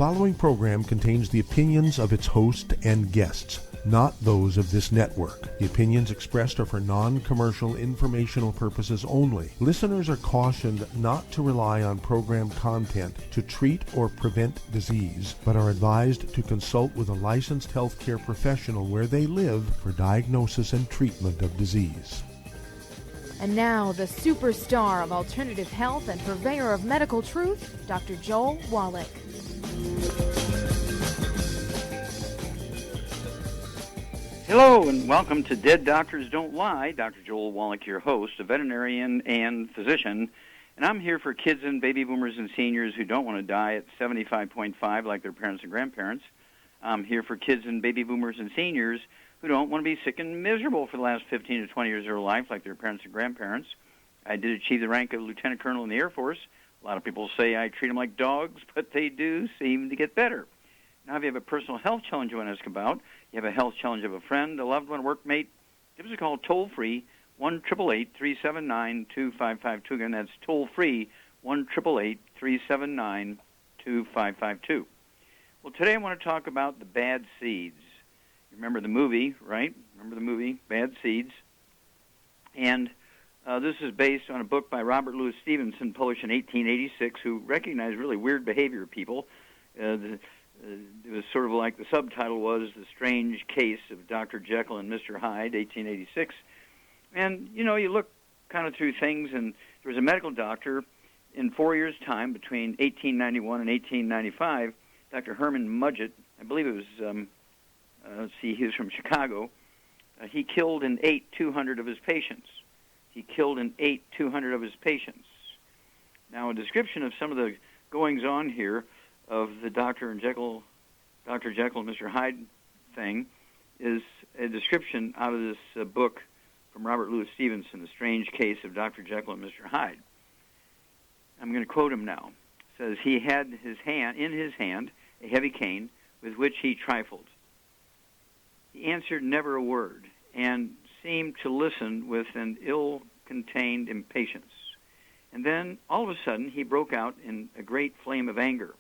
following program contains the opinions of its host and guests, not those of this network. The opinions expressed are for non-commercial informational purposes only. Listeners are cautioned not to rely on program content to treat or prevent disease, but are advised to consult with a licensed healthcare professional where they live for diagnosis and treatment of disease. And now, the superstar of alternative health and purveyor of medical truth, Dr. Joel Wallach. Hello, and welcome to Dead Doctors Don't Lie. Dr. Joel Wallach, your host, a veterinarian and physician. And I'm here for kids and baby boomers and seniors who don't want to die at 75.5 like their parents and grandparents. I'm here for kids and baby boomers and seniors who don't want to be sick and miserable for the last 15 to 20 years of their life like their parents and grandparents. I did achieve the rank of lieutenant colonel in the Air Force. A lot of people say I treat them like dogs, but they do seem to get better. Now, if you have a personal health challenge you want to ask about, you have a health challenge of a friend, a loved one, a workmate, give us a call toll-free, 1-888-379-2552. Again, that's toll-free, 1-888-379-2552. Well, today I want to talk about the bad seeds. You remember the movie, right? Remember the movie, Bad Seeds? And this is based on a book by Robert Louis Stevenson, published in 1886, who recognized really weird behavior of people. It was sort of like the subtitle was The Strange Case of Dr. Jekyll and Mr. Hyde, 1886. And, you know, you look kind of through things, and there was a medical doctor in 4 years' time, between 1891 and 1895, Dr. Herman Mudgett, I believe it was... he was from Chicago. He killed and ate 200 of his patients. Now, a description of some of the goings-on here of the Dr. Jekyll and Mr. Hyde thing is a description out of this book from Robert Louis Stevenson, The Strange Case of Dr. Jekyll and Mr. Hyde. I'm going to quote him now. It says, he had in his hand a heavy cane with which he trifled. He answered never a word, and seemed to listen with an ill-contained impatience. And then, all of a sudden, he broke out in a great flame of anger,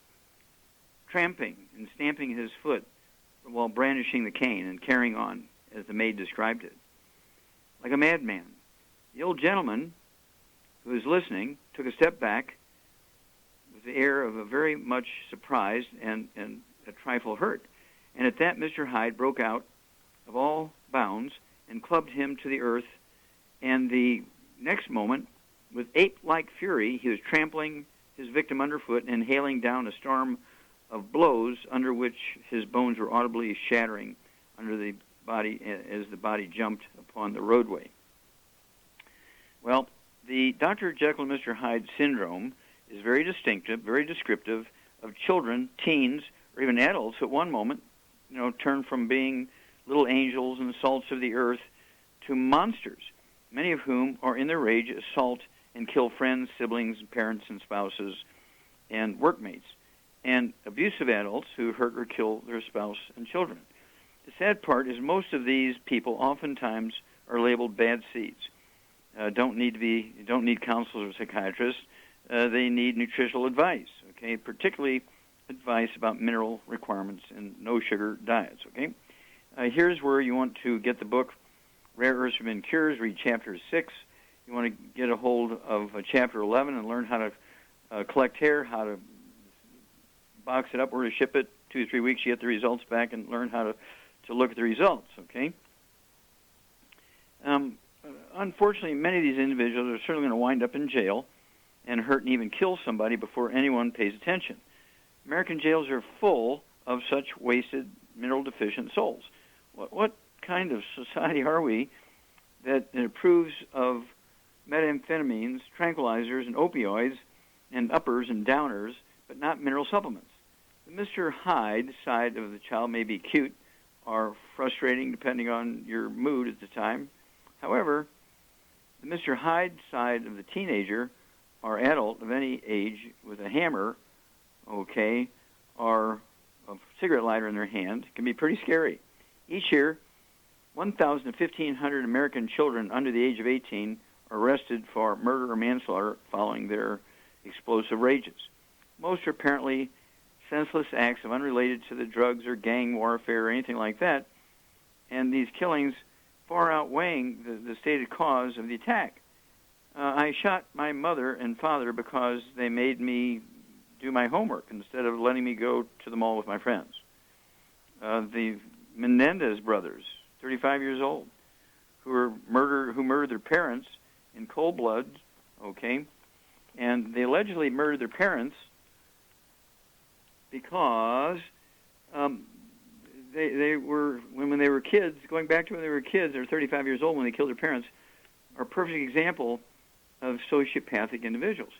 tramping and stamping his foot while brandishing the cane and carrying on, as the maid described it, like a madman. The old gentleman, who was listening, took a step back with the air of a very much surprised and a trifle hurt. And at that, Mr. Hyde broke out of all bounds and clubbed him to the earth, and the next moment, with ape-like fury, he was trampling his victim underfoot and hailing down a storm of blows under which his bones were audibly shattering under the body as the body jumped upon the roadway. Well, the Dr. Jekyll and Mr. Hyde syndrome is very distinctive, very descriptive of children, teens, or even adults who at one moment, turn from being little angels and salts of the earth to monsters, many of whom are in their rage assault and kill friends, siblings, parents, and spouses, and workmates, and abusive adults who hurt or kill their spouse and children. The sad part is most of these people oftentimes are labeled bad seeds. Don't need counselors or psychiatrists. They need nutritional advice, okay, particularly advice about mineral requirements and no-sugar diets, okay? Here's where you want to get the book, Rare Earths Forbidden Cures, read Chapter 6. You want to get a hold of Chapter 11 and learn how to collect hair, how to box it up, where to ship it. 2 to 3 weeks, you get the results back and learn how to look at the results, okay? Unfortunately, many of these individuals are certainly going to wind up in jail and hurt and even kill somebody before anyone pays attention. American jails are full of such wasted, mineral-deficient souls. What kind of society are we that approves of methamphetamines, tranquilizers, and opioids, and uppers and downers, but not mineral supplements? The Mr. Hyde side of the child may be cute or frustrating, depending on your mood at the time. However, the Mr. Hyde side of the teenager or adult of any age with a hammer, okay, or a cigarette lighter in their hand can be pretty scary. Each year, 1,000 to 1,500 American children under the age of 18 are arrested for murder or manslaughter following their explosive rages. Most are apparently senseless acts of unrelated to the drugs or gang warfare or anything like that, and these killings far outweighing the stated cause of the attack. I shot my mother and father because they made me do my homework instead of letting me go to the mall with my friends. The Menendez brothers, 35 years old, who murdered their parents in cold blood, okay, and they allegedly murdered their parents because they were when they were kids. Going back to when they were kids, they're 35 years old when they killed their parents. Are a perfect example of sociopathic individuals.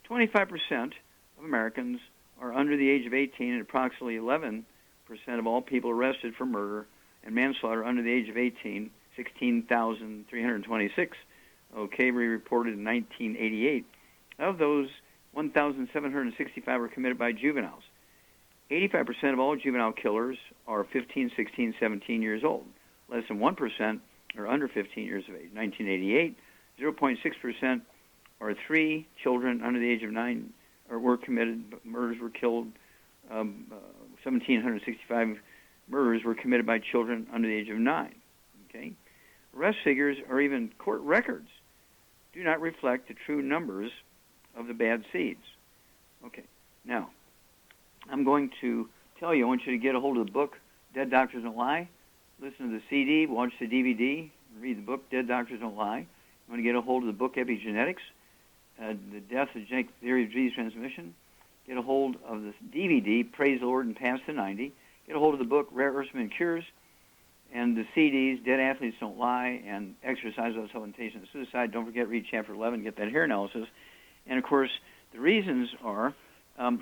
25% of Americans are under the age of 18, and approximately 11% of all people arrested for murder and manslaughter under the age of 18, 16,326, okay, we reported in 1988. Of those, 1,765 were committed by juveniles. 85% of all juvenile killers are 15, 16, 17 years old. Less than 1% are under 15 years of age. 1988, 0.6% are 3 children under the age of 9 or were committed. Murders were killed. 1,765 murders were committed by children under the age of 9. Okay, arrest figures or even court records do not reflect the true numbers of the bad seeds. Okay, now I'm going to tell you. I want you to get a hold of the book "Dead Doctors Don't Lie." Listen to the CD, watch the DVD, read the book "Dead Doctors Don't Lie." You want to get a hold of the book "Epigenetics," the death of genetic theory of disease transmission. Get a hold of the DVD, Praise the Lord and Past the 90. Get a hold of the book, Rare Earths and Cures, and the CDs, Dead Athletes Don't Lie, and Exercise Without Supplementation and Suicide. Don't forget, read Chapter 11, get that hair analysis. And, of course, the reasons are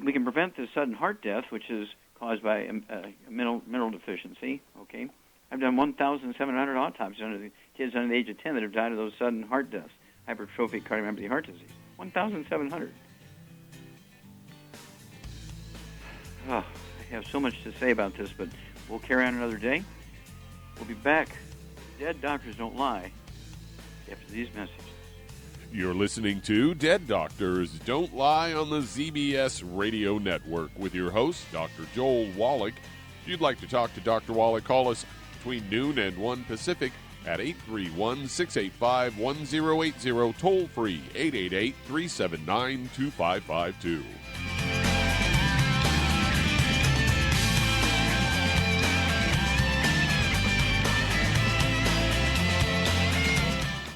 we can prevent the sudden heart death, which is caused by a mineral deficiency, okay? I've done 1,700 autopsies on the kids under the age of 10 that have died of those sudden heart deaths, hypertrophic cardiomyopathy heart disease. 1,700. Oh, I have so much to say about this, but we'll carry on another day. We'll be back. Dead Doctors Don't Lie after these messages. You're listening to Dead Doctors Don't Lie on the ZBS Radio Network with your host, Dr. Joel Wallach. If you'd like to talk to Dr. Wallach, call us between noon and 1 Pacific at 831-685-1080, toll free 888-379-2552.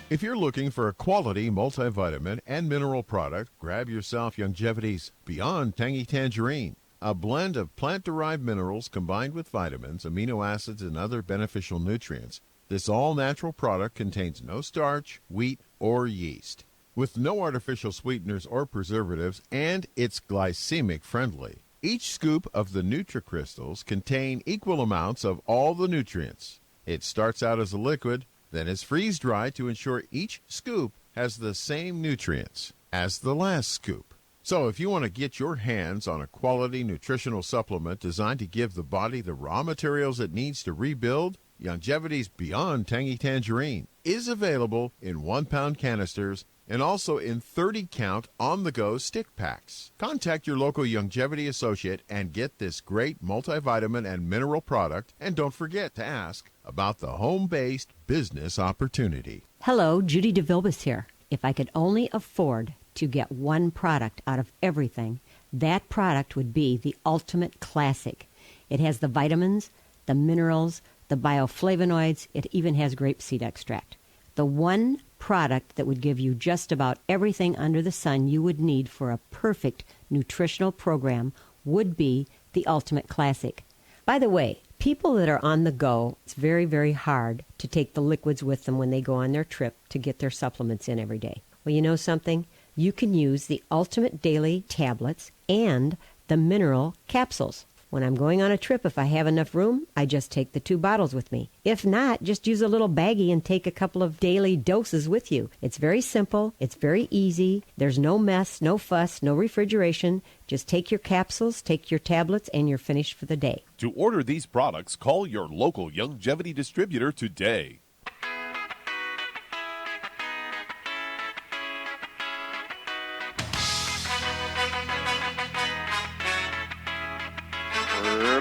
If you're looking for a quality multivitamin and mineral product, grab yourself Longevity's Beyond Tangy Tangerine, a blend of plant-derived minerals combined with vitamins, amino acids, and other beneficial nutrients. This all-natural product contains no starch, wheat, or yeast, with no artificial sweeteners or preservatives, and it's glycemic friendly. Each scoop of the NutriCrystals contain equal amounts of all the nutrients. It starts out as a liquid, then is freeze-dried to ensure each scoop has the same nutrients as the last scoop. So if you want to get your hands on a quality nutritional supplement designed to give the body the raw materials it needs to rebuild, Longevity's Beyond Tangy Tangerine is available in 1-pound canisters and also in 30-count on-the-go stick packs. Contact your local Longevity associate and get this great multivitamin and mineral product, and don't forget to ask about the home-based business opportunity. Hello, Judy DeVilbus here. If I could only afford to get one product out of everything, that product would be the Ultimate Classic. It has the vitamins, the minerals, the bioflavonoids. It even has grapeseed extract. The one product that would give you just about everything under the sun you would need for a perfect nutritional program would be the Ultimate Classic. By the way, people that are on the go, it's very, very hard to take the liquids with them when they go on their trip to get their supplements in every day. Well, you know something? You can use the Ultimate Daily Tablets and the Mineral Capsules. When I'm going on a trip, if I have enough room, I just take the 2 bottles with me. If not, just use a little baggie and take a couple of daily doses with you. It's very simple. It's very easy. There's no mess, no fuss, no refrigeration. Just take your capsules, take your tablets, and you're finished for the day. To order these products, call your local Longevity distributor today.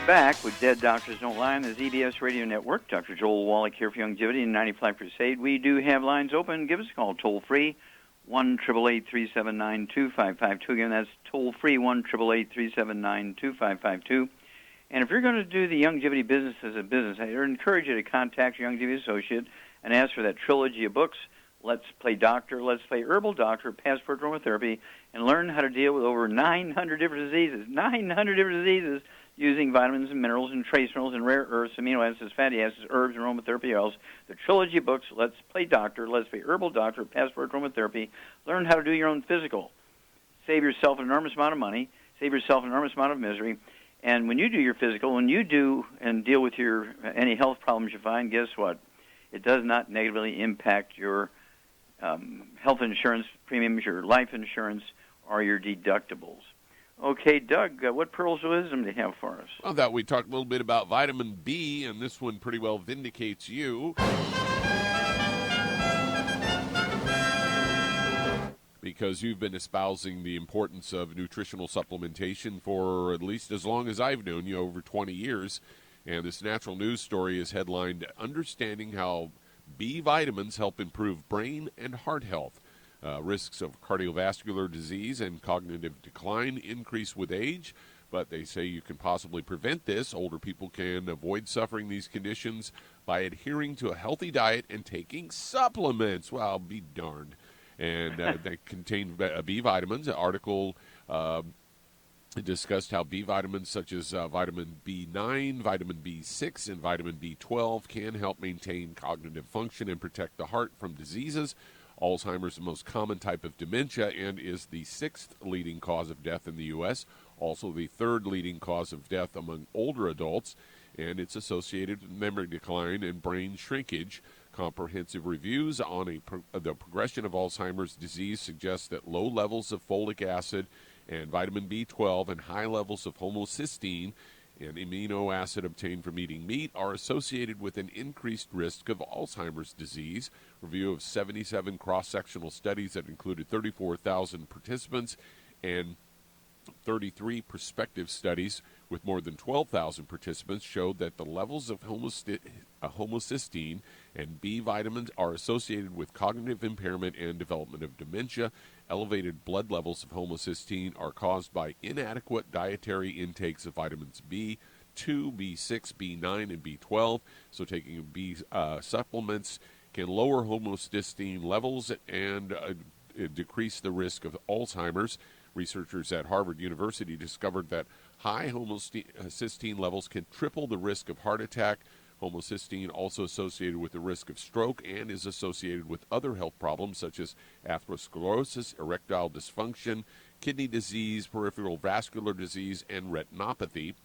back with Dead Doctors Don't Lie on the ZBS Radio Network. Dr. Joel Wallach here for Longevity and 95 Crusade. We do have lines open. Give us a call toll-free, 1-888-379-2552. Again, that's toll-free, 1-888-379-2552. And if you're going to do the longevity business as a business, I encourage you to contact your longevity associate and ask for that trilogy of books, Let's Play Doctor, Let's Play Herbal Doctor, Passport Aromatherapy, and learn how to deal with over 900 different diseases. 900 different diseases using vitamins and minerals and trace minerals and rare earths, amino acids, fatty acids, herbs, and aromatherapy oils. The trilogy books, Let's Play Doctor, Let's Play Herbal Doctor, Passport Aromatherapy. Learn how to do your own physical. Save yourself an enormous amount of money. Save yourself an enormous amount of misery. And when you do your physical, when you do and deal with your any health problems you find, guess what? It does not negatively impact your health insurance premiums, your life insurance, or your deductibles. Okay, Doug, what pearls of wisdom do you have for us? Well, that we talked a little bit about vitamin B, and this one pretty well vindicates you. Because you've been espousing the importance of nutritional supplementation for at least as long as I've known you, over 20 years. And this natural news story is headlined, Understanding How B Vitamins Help Improve Brain and Heart Health. Risks of cardiovascular disease and cognitive decline increase with age, but they say you can possibly prevent this. Older people can avoid suffering these conditions by adhering to a healthy diet and taking supplements. Well, I'll be darned. And they contain B vitamins. An article discussed how B vitamins such as vitamin B9, vitamin B6, and vitamin B12 can help maintain cognitive function and protect the heart from diseases. Alzheimer's is the most common type of dementia and is the 6th leading cause of death in the U.S., also the 3rd leading cause of death among older adults, and it's associated with memory decline and brain shrinkage. Comprehensive reviews on the progression of Alzheimer's disease suggest that low levels of folic acid and vitamin B12 and high levels of homocysteine, an amino acid obtained from eating meat, are associated with an increased risk of Alzheimer's disease. Review of 77 cross-sectional studies that included 34,000 participants and 33 prospective studies with more than 12,000 participants showed that the levels of homocysteine and B vitamins are associated with cognitive impairment and development of dementia. Elevated blood levels of homocysteine are caused by inadequate dietary intakes of vitamins B2, B6, B9, and B12. So taking B supplements can lower homocysteine levels and decrease the risk of Alzheimer's. Researchers at Harvard University discovered that high homocysteine levels can triple the risk of heart attack. Homocysteine also associated with the risk of stroke and is associated with other health problems such as atherosclerosis, erectile dysfunction, kidney disease, peripheral vascular disease, and retinopathy.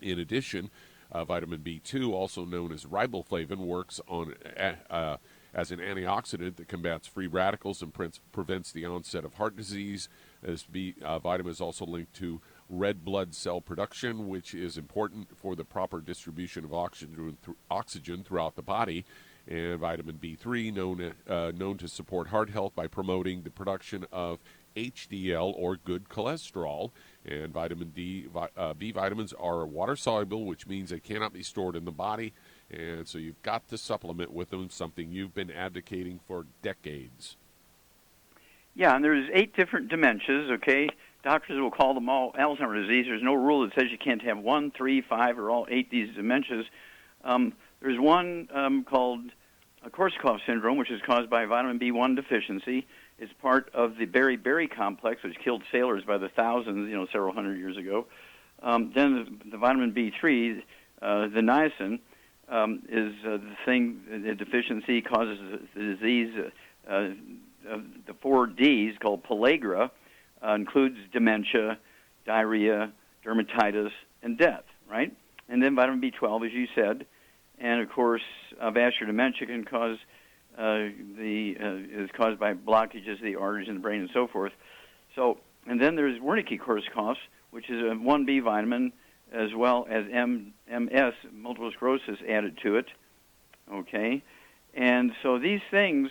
In addition, vitamin B2, also known as riboflavin, works on as an antioxidant that combats free radicals and prevents the onset of heart disease. This vitamin is also linked to red blood cell production, which is important for the proper distribution of oxygen throughout the body. And vitamin B3, known to support heart health by promoting the production of HDL, or good cholesterol. And vitamin D, B vitamins are water-soluble, which means they cannot be stored in the body. And so you've got to supplement with them, something you've been advocating for decades. Yeah, and there's 8 different dementias, okay? Doctors will call them all Alzheimer's disease. There's no rule that says you can't have 1, 3, 5, or all 8 these dementias. There's one called Korsakoff syndrome, which is caused by vitamin B1 deficiency. It's part of the beriberi complex, which killed sailors by the thousands, several hundred years ago. Then the vitamin B3, the niacin, is the deficiency causes the disease of the 4 Ds called pellagra, includes dementia, diarrhea, dermatitis, and death, right? And then vitamin B12, as you said, and of course, vascular dementia can cause is caused by blockages of the arteries in the brain and so forth. So, and then there's Wernicke-Korsakoff, which is a 1B vitamin, as well as MS, multiple sclerosis, added to it. Okay, and so these things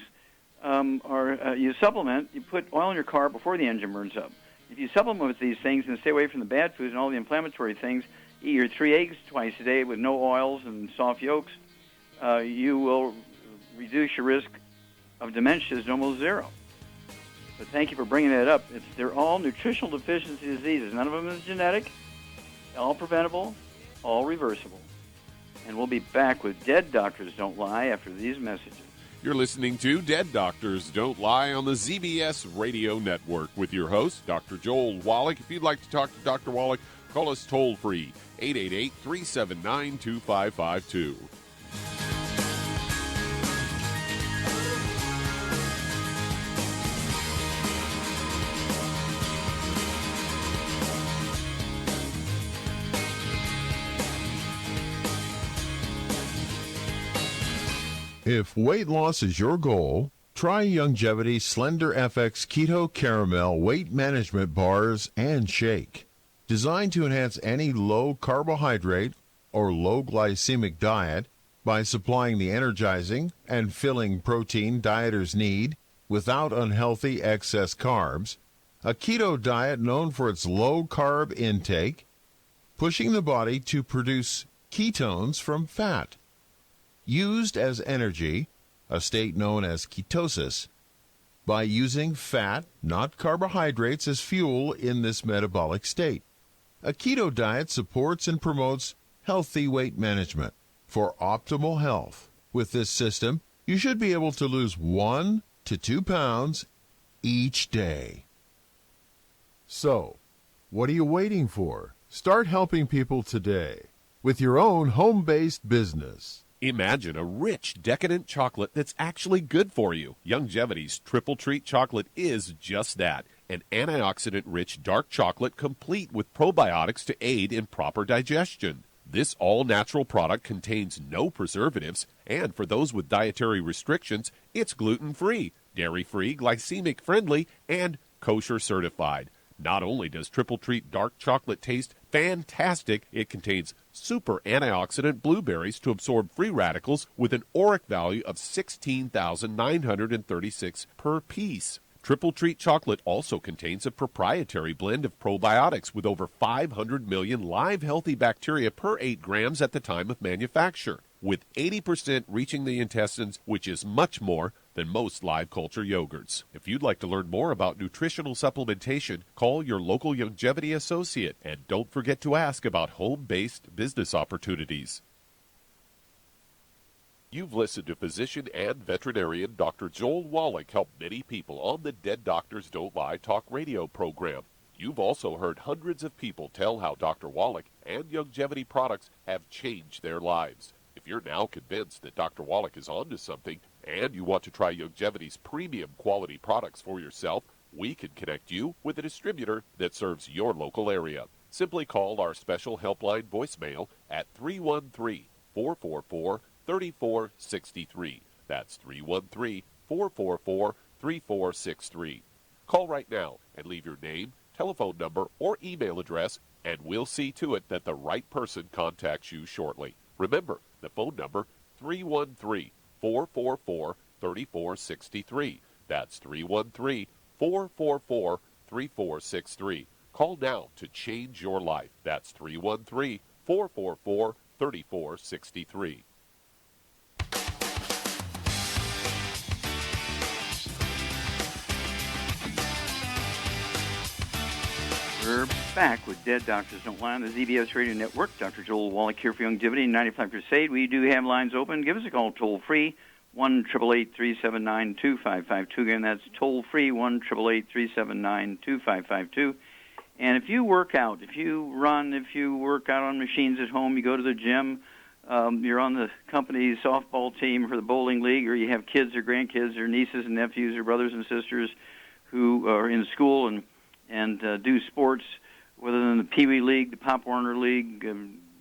are you supplement. You put oil in your car before the engine burns up. If you supplement with these things and stay away from the bad foods and all the inflammatory things, eat your 3 eggs twice a day with no oils and soft yolks, you will reduce your risk of dementia to almost zero. But thank you for bringing that up. They're all nutritional deficiency diseases. None of them is genetic, all preventable, all reversible. And we'll be back with Dead Doctors Don't Lie after these messages. You're listening to Dead Doctors Don't Lie on the ZBS Radio Network with your host, Dr. Joel Wallach. If you'd like to talk to Dr. Wallach, call us toll-free, 888-379-2552. If weight loss is your goal, try Youngevity Slender FX Keto Caramel Weight Management Bars and Shake. Designed to enhance any low carbohydrate or low glycemic diet by supplying the energizing and filling protein dieters need without unhealthy excess carbs, a keto diet known for its low carb intake, pushing the body to produce ketones from fat. Used as energy, a state known as ketosis, by using fat, not carbohydrates, as fuel in this metabolic state. A keto diet supports and promotes healthy weight management for optimal health. With this system, you should be able to lose 1 to 2 pounds each day. So, what are you waiting for? Start helping people today with your own home-based business. Imagine a rich, decadent chocolate that's actually good for you. Youngevity's Triple Treat chocolate is just that, an antioxidant-rich dark chocolate complete with probiotics to aid in proper digestion. This all-natural product contains no preservatives, and for those with dietary restrictions, it's gluten-free, dairy-free, glycemic-friendly, and kosher certified. Not only does Triple Treat dark chocolate taste fantastic, it contains super antioxidant blueberries to absorb free radicals with an ORAC value of 16,936 per piece. Triple Treat chocolate also contains a proprietary blend of probiotics with over 500 million live healthy bacteria per 8 grams at the time of manufacture, with 80% reaching the intestines, which is much more than most live culture yogurts. If you'd like to learn more about nutritional supplementation, call your local Youngevity associate, and don't forget to ask about home-based business opportunities. You've listened to physician and veterinarian Dr. Joel Wallach help many people on the Dead Doctors Don't Lie talk radio program. You've also heard hundreds of people tell how Dr. Wallach and Youngevity products have changed their lives. If you're now convinced that Dr. Wallach is onto something and you want to try Youngevity's premium quality products for yourself, we can connect you with a distributor that serves your local area. Simply call our special helpline voicemail at 313-444-3463. That's 313-444-3463. Call right now and leave your name, telephone number, or email address, and we'll see to it that the right person contacts you shortly. Remember, the phone number, 313-444-3463. That's 313-444-3463. Call now to change your life. That's 313-444-3463. We're back with Dead Doctors Don't Lie on the ZBS Radio Network. Dr. Joel Wallach here for Youngevity 95 Crusade. We do have lines open. Give us a call toll-free, 1-888-379-2552. Again, that's toll-free, 1-888-379-2552. And if you work out, if you run, if you work out on machines at home, you go to the gym, you're on the company's softball team for the bowling league, or you have kids or grandkids or nieces and nephews or brothers and sisters who are in school and do sports, whether in the Pee Wee League, the Pop Warner League,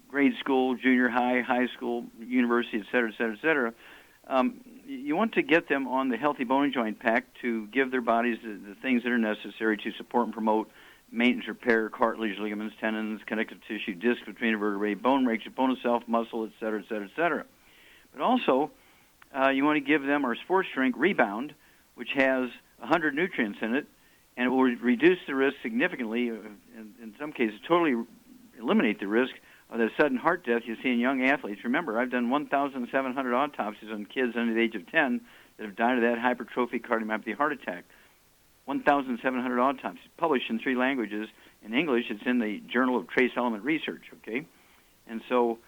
grade school, junior high, high school, university, et cetera, et cetera, et cetera. You want to get them on the Healthy Bone and Joint Pack to give their bodies the things that are necessary to support and promote maintenance, repair, cartilage, ligaments, tendons, connective tissue, disc between the vertebrae, bone breaks, bone itself, muscle, et cetera, et cetera, et cetera. But also, you want to give them our sports drink, Rebound, which has 100 nutrients in it, and it will reduce the risk significantly, in some cases totally eliminate the risk the sudden heart death you see in young athletes. Remember, I've done 1,700 autopsies on kids under the age of 10 that have died of that hypertrophic cardiomyopathy heart attack. 1,700 autopsies, published in 3 languages. In English, it's in the Journal of Trace Element Research, okay? And so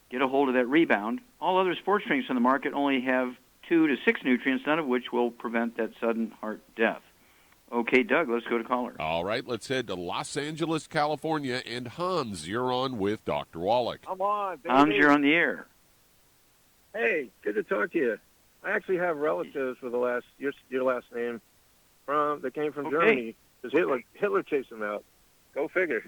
get a hold of that Rebound. All other sports drinks on the market only have 2 to 6 nutrients, none of which will prevent that sudden heart death. Okay, Doug, let's go to caller. All right, let's head to Los Angeles, California. And Hans, you're on with Dr. Wallach. I'm on, baby. Hans, you're on the air. Hey, good to talk to you. I actually have relatives with your last name that came from Germany because Hitler chased them out. Go figure.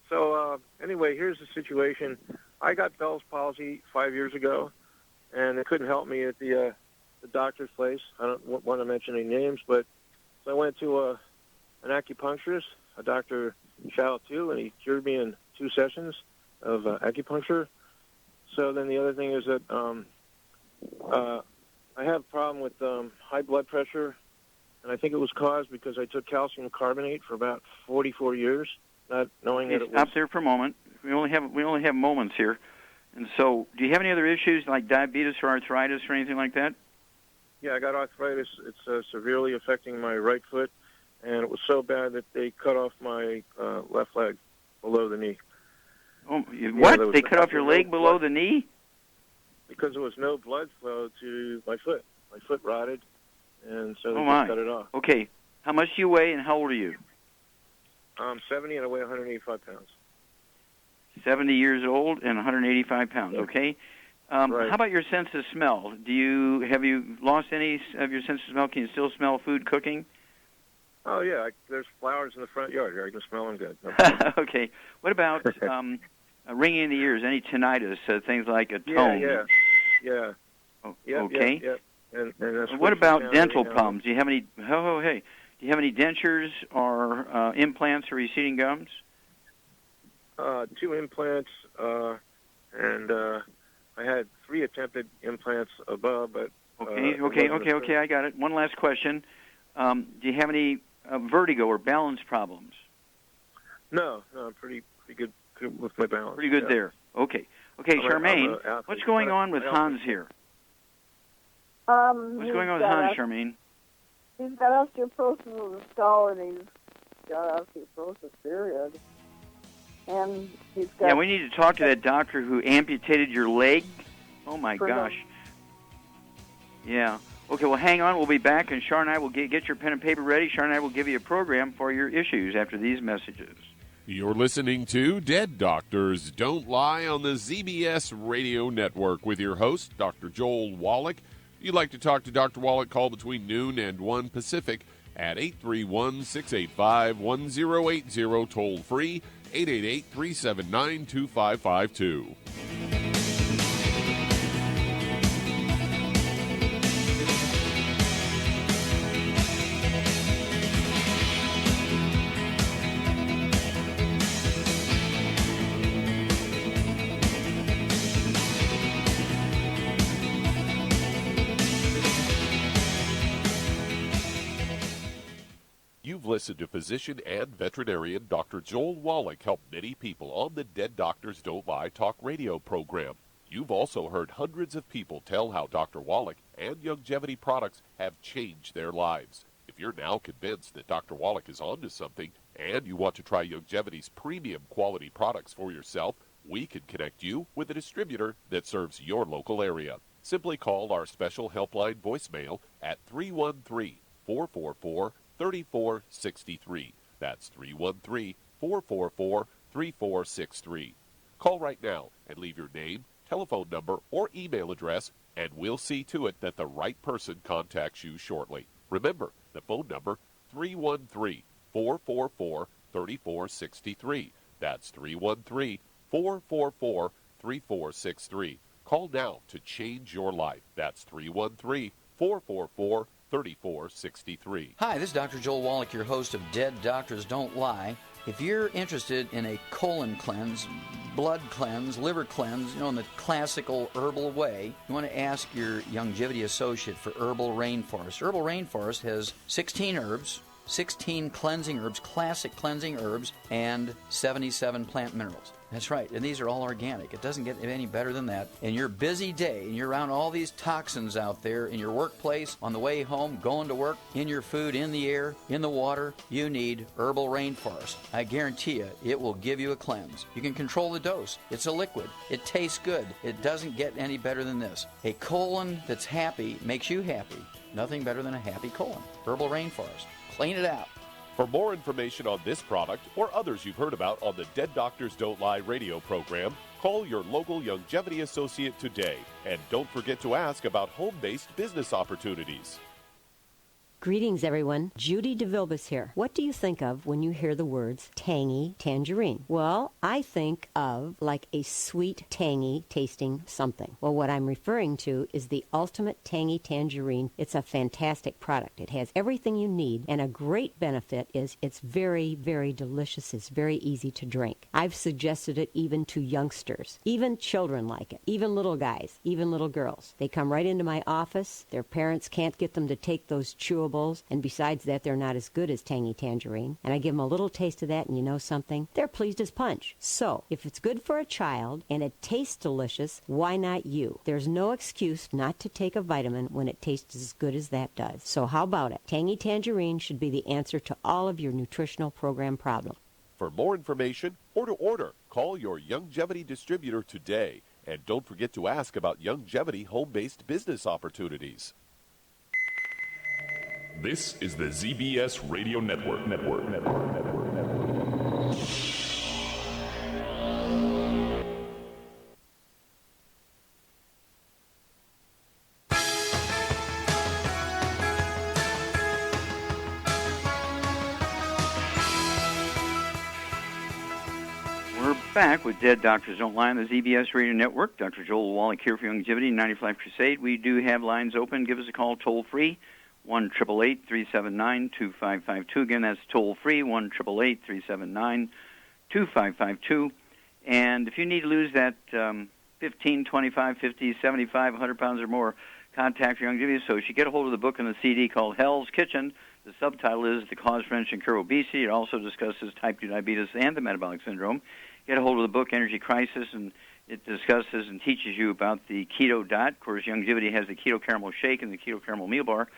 So anyway, here's the situation. I got Bell's palsy 5 years ago, and they couldn't help me at the doctor's place. I don't want to mention any names, but so I went to an acupuncturist, a Dr. Shao too, and he cured me in 2 sessions of acupuncture. So then the other thing is that I have a problem with high blood pressure, and I think it was caused because I took calcium carbonate for about 44 years, not knowing that it was... Stop there for a moment. We only have moments here. And so, do you have any other issues like diabetes or arthritis or anything like that? Yeah, I got arthritis. It's severely affecting my right foot, and it was so bad that they cut off my left leg below the knee. Oh, what? They cut off your leg below the knee? Because there was no blood flow to my foot. My foot rotted, and so they cut it off. Okay. How much do you weigh, and how old are you? I'm 70, and I weigh 185 pounds. 70 years old and 185 pounds, okay? Right. How about your sense of smell? Have you lost any of your sense of smell? Can you still smell food cooking? Oh, yeah. There's flowers in the front yard here. I can smell them good. No Okay. What about ringing in the ears, any tinnitus, things like a tone? Yeah. Oh, yep, okay. Yep. And what about dental problems? Do you have any? Do you have any dentures or implants or receding gums? 2 implants, and I had 3 attempted implants above, but... Okay, I got it. One last question. Do you have any vertigo or balance problems? No, I'm pretty good with my balance. Pretty good there. Okay, Charmaine, what's going on with Hans here? What's going on with Hans, Charmaine? He's got osteoporosis of the skull, and he's got osteoporosis, period. And he's got... Yeah, we need to talk to that doctor who amputated your leg. Oh, my gosh. Yeah. Okay, well, hang on. We'll be back, and Char and I will get your pen and paper ready. Char and I will give you a program for your issues after these messages. You're listening to Dead Doctors Don't Lie on the ZBS Radio Network with your host, Dr. Joel Wallach. If you'd like to talk to Dr. Wallach, call between noon and 1 Pacific at 831-685-1080, toll free, 888-379-2552. You've listened to physician and veterinarian Dr. Joel Wallach help many people on the Dead Doctors Don't Lie talk radio program. You've also heard hundreds of people tell how Dr. Wallach and Youngevity products have changed their lives. If you're now convinced that Dr. Wallach is onto something and you want to try Youngevity's premium quality products for yourself, we can connect you with a distributor that serves your local area. Simply call our special helpline voicemail at 313-444-3463. That's 313-444-3463. Call right now and leave your name, telephone number, or email address, and we'll see to it that the right person contacts you shortly. Remember, the phone number, 313-444-3463. That's 313-444-3463. Call now to change your life. That's 313-444-3463. Hi, this is Dr. Joel Wallach, your host of Dead Doctors Don't Lie. If you're interested in a colon cleanse, blood cleanse, liver cleanse, in the classical herbal way, you want to ask your Youngevity associate for Herbal Rainforest. Herbal Rainforest has 16 herbs, 16 cleansing herbs, classic cleansing herbs, and 77 plant minerals. That's right, and these are all organic. It doesn't get any better than that. In your busy day, and you're around all these toxins out there in your workplace, on the way home, going to work, in your food, in the air, in the water, you need Herbal Rainforest. I guarantee you, it will give you a cleanse. You can control the dose. It's a liquid. It tastes good. It doesn't get any better than this. A colon that's happy makes you happy. Nothing better than a happy colon. Herbal Rainforest. Clean it out. For more information on this product or others you've heard about on the Dead Doctors Don't Lie radio program, call your local Longevity associate today. And don't forget to ask about home-based business opportunities. Greetings, everyone. Judy DeVilbus here. What do you think of when you hear the words tangy tangerine? Well, I think of like a sweet, tangy tasting something. Well, what I'm referring to is the Ultimate Tangy Tangerine. It's a fantastic product. It has everything you need, and a great benefit is it's very, very delicious. It's very easy to drink. I've suggested it even to youngsters. Even children like it. Even little guys. Even little girls. They come right into my office. Their parents can't get them to take those chewables, and besides that, they're not as good as Tangy Tangerine. And I give them a little taste of that, and you know something? They're pleased as punch. So, if it's good for a child and it tastes delicious, why not you? There's no excuse not to take a vitamin when it tastes as good as that does. So how about it? Tangy Tangerine should be the answer to all of your nutritional program problems. For more information or to order, call your Longevity distributor today. And don't forget to ask about Longevity home-based business opportunities. This is the ZBS Radio Network. We're back with Dead Doctors Don't Lie on the ZBS Radio Network. Dr. Joel Wallach here for Longevity 95 Crusade. We do have lines open. Give us a call toll-free. 1-888-379-2552. Again, that's toll-free, 1-888-379-2552. And if you need to lose that 15, 25, 50, 75, 100 pounds or more, contact your Longevity associate. Get a hold of the book and the CD called Hell's Kitchen. The subtitle is The Cause, Prevention, and Cure of Obesity. It also discusses type 2 diabetes and the metabolic syndrome. Get a hold of the book Energy Crisis, and it discusses and teaches you about the keto diet. Of course, Longevity has the keto caramel shake and the keto caramel meal bar.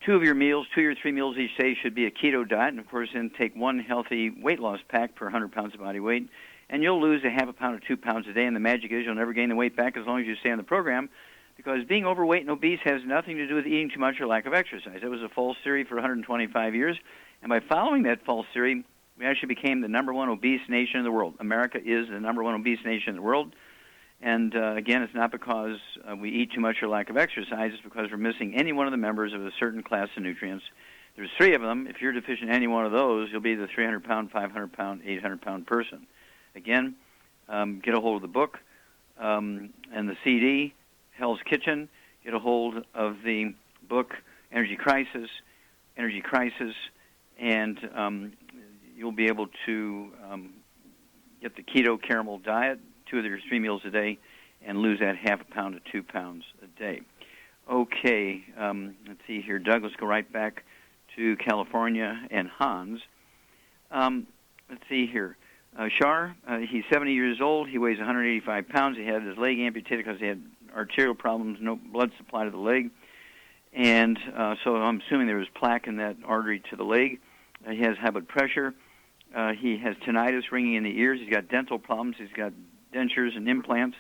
2 of your meals, 2 or 3 meals each day should be a keto diet, and of course then take 1 healthy weight loss pack per 100 pounds of body weight, and you'll lose a half a pound or 2 pounds a day, and the magic is you'll never gain the weight back as long as you stay on the program, because being overweight and obese has nothing to do with eating too much or lack of exercise. It was a false theory for 125 years, and by following that false theory, we actually became the #1 obese nation in the world. America is the #1 obese nation in the world. And again, it's not because we eat too much or lack of exercise. It's because we're missing any one of the members of a certain class of nutrients. There's 3 of them. If you're deficient in any one of those, you'll be the 300-pound, 500-pound, 800-pound person. Again, get a hold of the book and the CD, Hell's Kitchen. Get a hold of the book, Energy Crisis, and you'll be able to get the keto caramel diet, 2 of your 3 meals a day, and lose that half a pound to 2 pounds a day. Okay, let's see here. Doug, let's go right back to California and Hans. Let's see here. Shar, he's 70 years old. He weighs 185 pounds. He had his leg amputated because he had arterial problems, no blood supply to the leg. And so I'm assuming there was plaque in that artery to the leg. He has high blood pressure. He has tinnitus, ringing in the ears. He's got dental problems. He's got dentures and implants.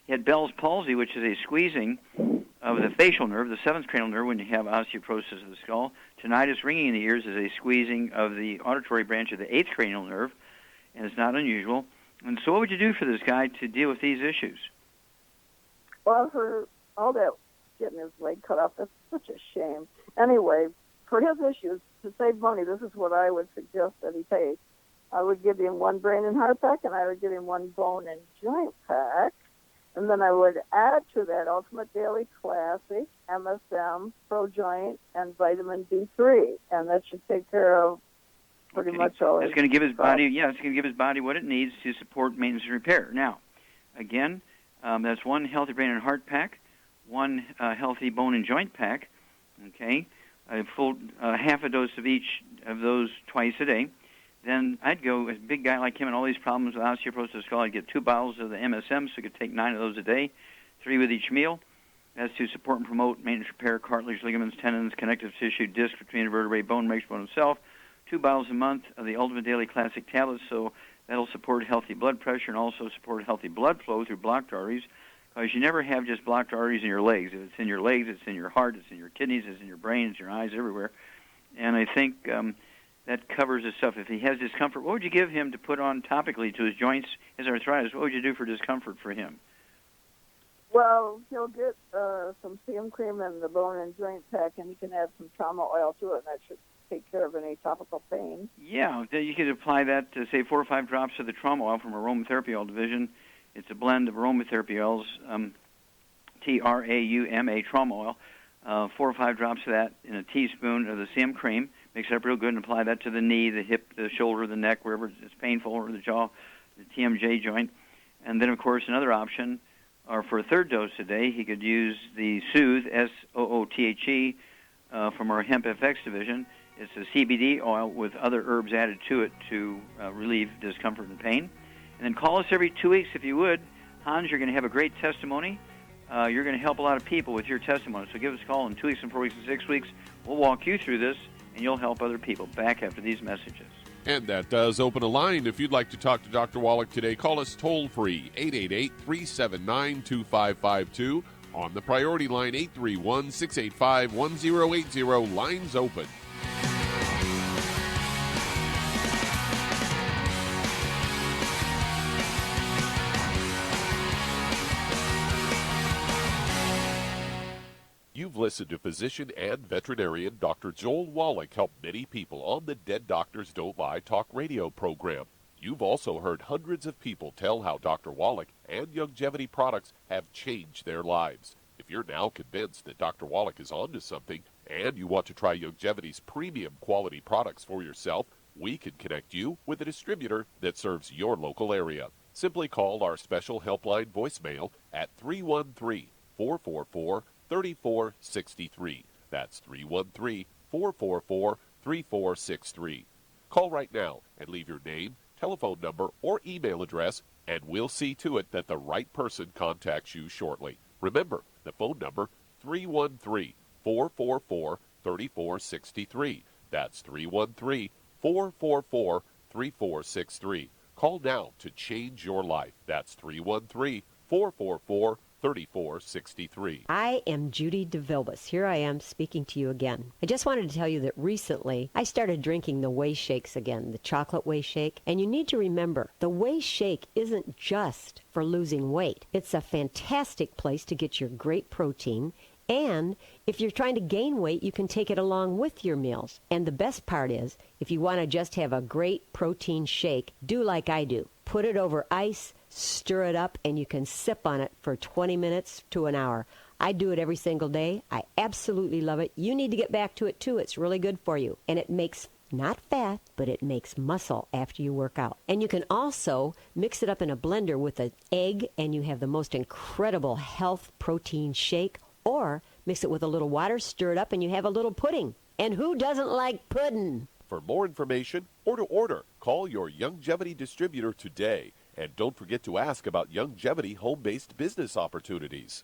He had Bell's palsy, which is a squeezing of the facial nerve, the 7th cranial nerve, when you have osteoporosis of the skull. Tinnitus, ringing in the ears, is a squeezing of the auditory branch of the 8th cranial nerve, and it's not unusual. And so what would you do for this guy to deal with these issues? Well, for all that getting his leg cut off, that's such a shame. Anyway, for his issues, to save money, this is what I would suggest that he take. I would give him 1 brain and heart pack, and I would give him 1 bone and joint pack. And then I would add to that Ultimate Daily Classic, MSM, Pro Joint, and vitamin D3. And that should take care of pretty much all his It's going to give his body, it's going to give his body what it needs to support maintenance and repair. Now, again, that's 1 healthy brain and heart pack, 1 healthy bone and joint pack, okay, a full half a dose of each of those twice a day. Then I'd go, a big guy like him and all these problems with osteoporosis of the skull, I'd get 2 bottles of the MSM, so you could take 9 of those a day, 3 with each meal. That's to support and promote maintenance, repair, cartilage, ligaments, tendons, connective tissue, disc between the vertebrae, bone, makes bone itself. 2 bottles a month of the Ultimate Daily Classic tablets, so that'll support healthy blood pressure and also support healthy blood flow through blocked arteries, because you never have just blocked arteries in your legs. If it's in your legs, it's in your heart, it's in your kidneys, it's in your brain, it's in your eyes, everywhere. And I think that covers the stuff. If he has discomfort, what would you give him to put on topically to his joints, his arthritis? What would you do for discomfort for him? Well, he'll get some CM cream and the bone and joint pack, and he can add some trauma oil to it, and that should take care of any topical pain. Yeah, you could apply that to, say, 4 or 5 drops of the trauma oil from aromatherapy oil division. It's a blend of aromatherapy oils, TRAUMA trauma oil, 4 or 5 drops of that in a teaspoon of the CM cream. Mix it up real good and apply that to the knee, the hip, the shoulder, the neck, wherever it's painful, or the jaw, the TMJ joint. And then, of course, another option, or for a 3rd dose a day, he could use the Soothe, SOOTHE, from our Hemp FX division. It's a CBD oil with other herbs added to it to relieve discomfort and pain. And then call us every 2 weeks if you would. Hans, you're going to have a great testimony. You're going to help a lot of people with your testimony. So give us a call in 2 weeks and 4 weeks and 6 weeks. We'll walk you through this, and you'll help other people. Back after these messages. And that does open a line. If you'd like to talk to Dr. Wallach today, call us toll-free, 888-379-2552. On the priority line, 831-685-1080. Lines open. You've listened to physician and veterinarian Dr. Joel Wallach help many people on the Dead Doctors Don't Lie talk radio program. You've also heard hundreds of people tell how Dr. Wallach and Youngevity products have changed their lives. If you're now convinced that Dr. Wallach is onto something and you want to try Youngevity's premium quality products for yourself, we can connect you with a distributor that serves your local area. Simply call our special helpline voicemail at 313-444-3463. That's 313-444-3463. Call right now and leave your name, telephone number, or email address, and we'll see to it that the right person contacts you shortly. Remember, the phone number, 313-444-3463. That's 313-444-3463. Call now to change your life. That's 313-444-3463. 3463. I am Judy DeVilbus. Here I am speaking to you again. I just wanted to tell you that recently I started drinking the Whey Shakes again, the chocolate Whey Shake. And you need to remember, the Whey Shake isn't just for losing weight. It's a fantastic place to get your great protein. And if you're trying to gain weight, you can take it along with your meals. And the best part is, if you want to just have a great protein shake, do like I do. Put it over ice, stir it up, and you can sip on it for 20 minutes to an hour. I do it every single day. I absolutely love it. You need to get back to it, too. It's really good for you. And it makes not fat, but it makes muscle after you work out. And you can also mix it up in a blender with an egg, and you have the most incredible health protein shake. Or mix it with a little water, stir it up, and you have a little pudding. And who doesn't like pudding? For more information or to order, call your Youngevity distributor today. And don't forget to ask about Youngevity home-based business opportunities.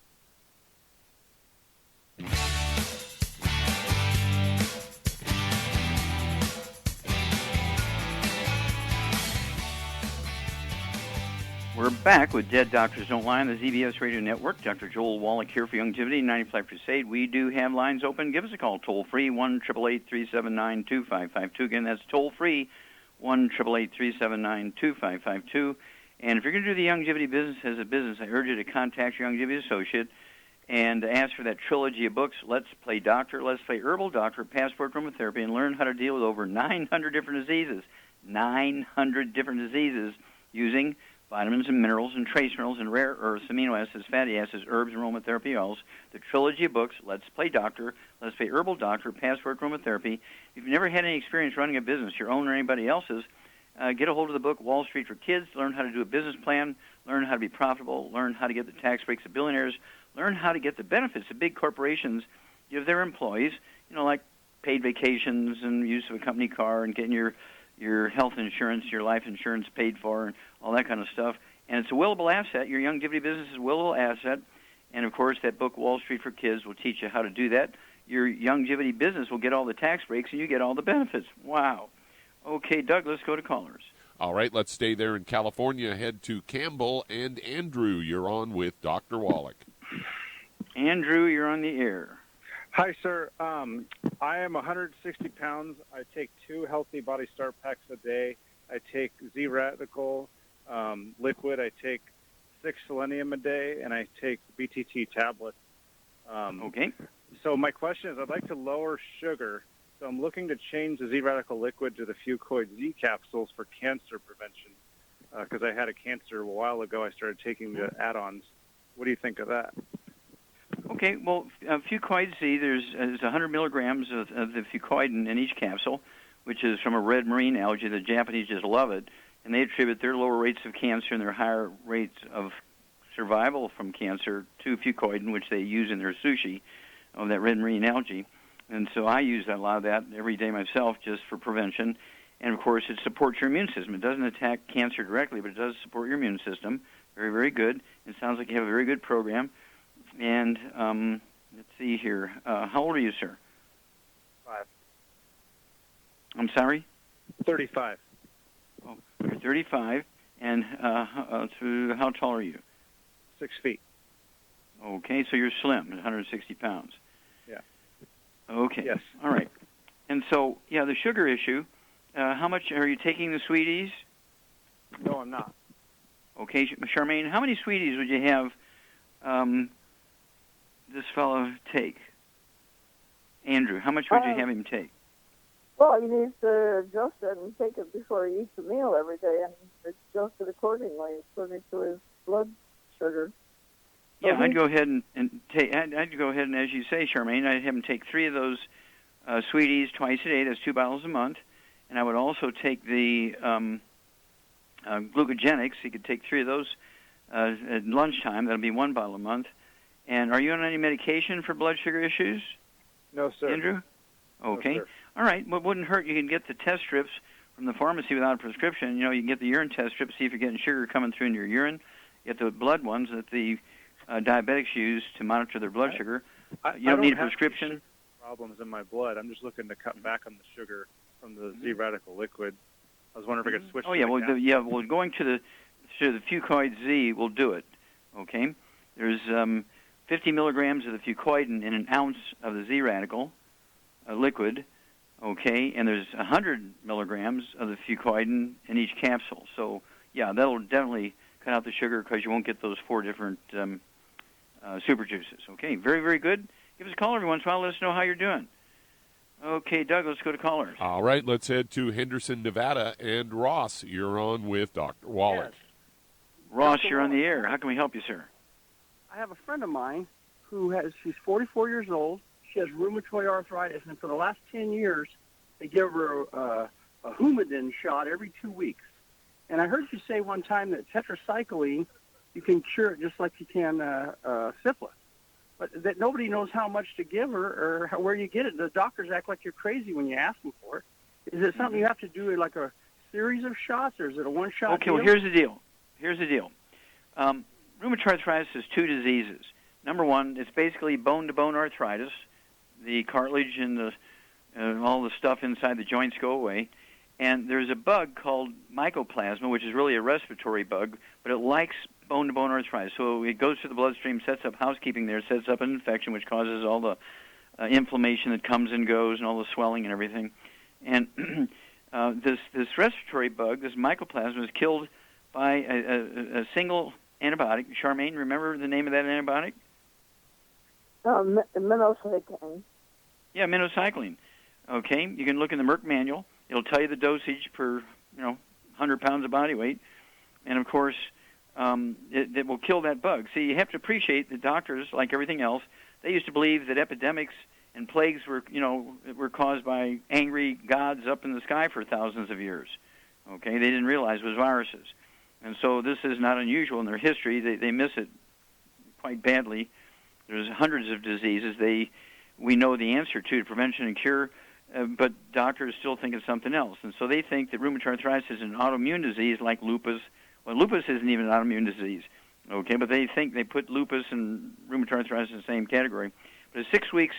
We're back with Dead Doctors Don't Lie on the ZBS Radio Network. Dr. Joel Wallach here for Youngevity 95 Crusade. We do have lines open. Give us a call, toll-free, 1-888-379-2552. Again, that's toll-free, 1-888-379-2552. And if you're going to do the Youngevity business as a business, I urge you to contact your Youngevity associate and ask for that trilogy of books, Let's Play Doctor, Let's Play Herbal Doctor, Passport Aromatherapy, and learn how to deal with over 900 different diseases. 900 different diseases using vitamins and minerals and trace minerals and rare earths, amino acids, fatty acids, herbs, and aromatherapy oils. The trilogy of books, Let's Play Doctor, Let's Play Herbal Doctor, Passport Aromatherapy. If you've never had any experience running a business, your own or anybody else's, get a hold of the book, Wall Street for Kids. Learn how to do a business plan, learn how to be profitable, learn how to get the tax breaks of billionaires, learn how to get the benefits of big corporations give their employees, like paid vacations and use of a company car and getting your health insurance, your life insurance paid for, and all that kind of stuff. And it's a willable asset. Your longevity business is a willable asset. And, of course, that book, Wall Street for Kids, will teach you how to do that. Your longevity business will get all the tax breaks, and you get all the benefits. Wow. Okay, Doug, let's go to callers. All right, let's stay there in California. Head to Campbell and Andrew. You're on with Dr. Wallach. Andrew, you're on the air. Hi, sir. I am 160 pounds. I take 2 Healthy Body Start packs a day. I take Z-Radical liquid. I take 6 selenium a day, and I take BTT tablets. Okay. So my question is, I'd like to lower sugar. So I'm looking to change the Z-Radical liquid to the Fucoid Z capsules for cancer prevention. Because I had a cancer a while ago, I started taking the add-ons. What do you think of that? Okay, well, Fucoid Z, there's 100 milligrams of the fucoidin in each capsule, which is from a red marine algae. The Japanese just love it, and they attribute their lower rates of cancer and their higher rates of survival from cancer to fucoidin, which they use in their sushi, of that red marine algae. And so I use a lot of that every day myself just for prevention. And, of course, it supports your immune system. It doesn't attack cancer directly, but it does support your immune system. Very, very good. It sounds like you have a very good program. And let's see here. How old are you, sir? 5. I'm sorry? 35. Oh, you're 35. And how tall are you? 6 feet. Okay, so you're slim, 160 pounds. Yeah. Okay. Yes. All right. And so, yeah, the sugar issue, how much are you taking the sweeties? No, I'm not. Okay, Charmaine, how many sweeties would you have this fellow take? Andrew, how much would you have him take? Well, he needs to adjust it and take it before he eats a meal every day and adjust it accordingly according to his blood sugar. Yeah, I'd go ahead and take. I'd go ahead and, as you say, Charmaine, I'd have him take 3 of those sweeties twice a day. That's 2 bottles a month, and I would also take the glucogenics. He could take 3 of those at lunchtime. That'll be 1 bottle a month. And are you on any medication for blood sugar issues? No, sir. Andrew? Okay. No, sir. All right. Well, it wouldn't hurt. You can get the test strips from the pharmacy without a prescription. You know, you can get the urine test strips, see if you're getting sugar coming through in your urine. Get the blood ones that the diabetics use to monitor their blood sugar. You don't need a prescription. Problems in my blood. I'm just looking to cut back on the sugar from the Z-Radical liquid. I was wondering if I could switch. Oh yeah, well, going to the Fucoid Z will do it. Okay, there's 50 milligrams of the fucoidin in an ounce of the Z-Radical liquid. Okay, and there's 100 milligrams of the fucoidin in each capsule. So yeah, that'll definitely cut out the sugar because you won't get those 4 different super juices. Okay, very, very good. Give us a call every once in a while. Let us know how you're doing. Okay, Doug, let's go to callers. All right, let's head to Henderson, Nevada. And Ross, you're on with Dr. Wallach. Yes. Ross, you're on the air. How can we help you, sir? I have a friend of mine she's 44 years old. She has rheumatoid arthritis, and for the last 10 years, they give her a Humidin shot every 2 weeks. And I heard you say one time that tetracycline, you can cure it just like you can syphilis. But that nobody knows how much to give her or where you get it. The doctors act like you're crazy when you ask them for it. Is it something you have to do like a series of shots, or is it a one-shot Okay, deal? well, here's the deal. Rheumatoid arthritis is 2 diseases. Number 1, it's basically bone-to-bone arthritis. The cartilage and all the stuff inside the joints go away. And there's a bug called mycoplasma, which is really a respiratory bug, but it likes bone-to-bone arthritis. So it goes through the bloodstream, sets up housekeeping there, sets up an infection, which causes all the inflammation that comes and goes and all the swelling and everything. And this respiratory bug, this mycoplasma, is killed by a single antibiotic. Charmaine, remember the name of that antibiotic? Minocycline. Yeah, minocycline. Okay, you can look in the Merck manual. It'll tell you the dosage per, 100 pounds of body weight. And, of course, it will kill that bug. See, you have to appreciate the doctors, like everything else, they used to believe that epidemics and plagues were caused by angry gods up in the sky for thousands of years. Okay, they didn't realize it was viruses. And so this is not unusual in their history. They miss it quite badly. There's hundreds of diseases we know the answer to prevention and cure. but doctors still think it's something else. And so they think that rheumatoid arthritis is an autoimmune disease like lupus. Well, lupus isn't even an autoimmune disease, okay? But they think they put lupus and rheumatoid arthritis in the same category. But at 6 weeks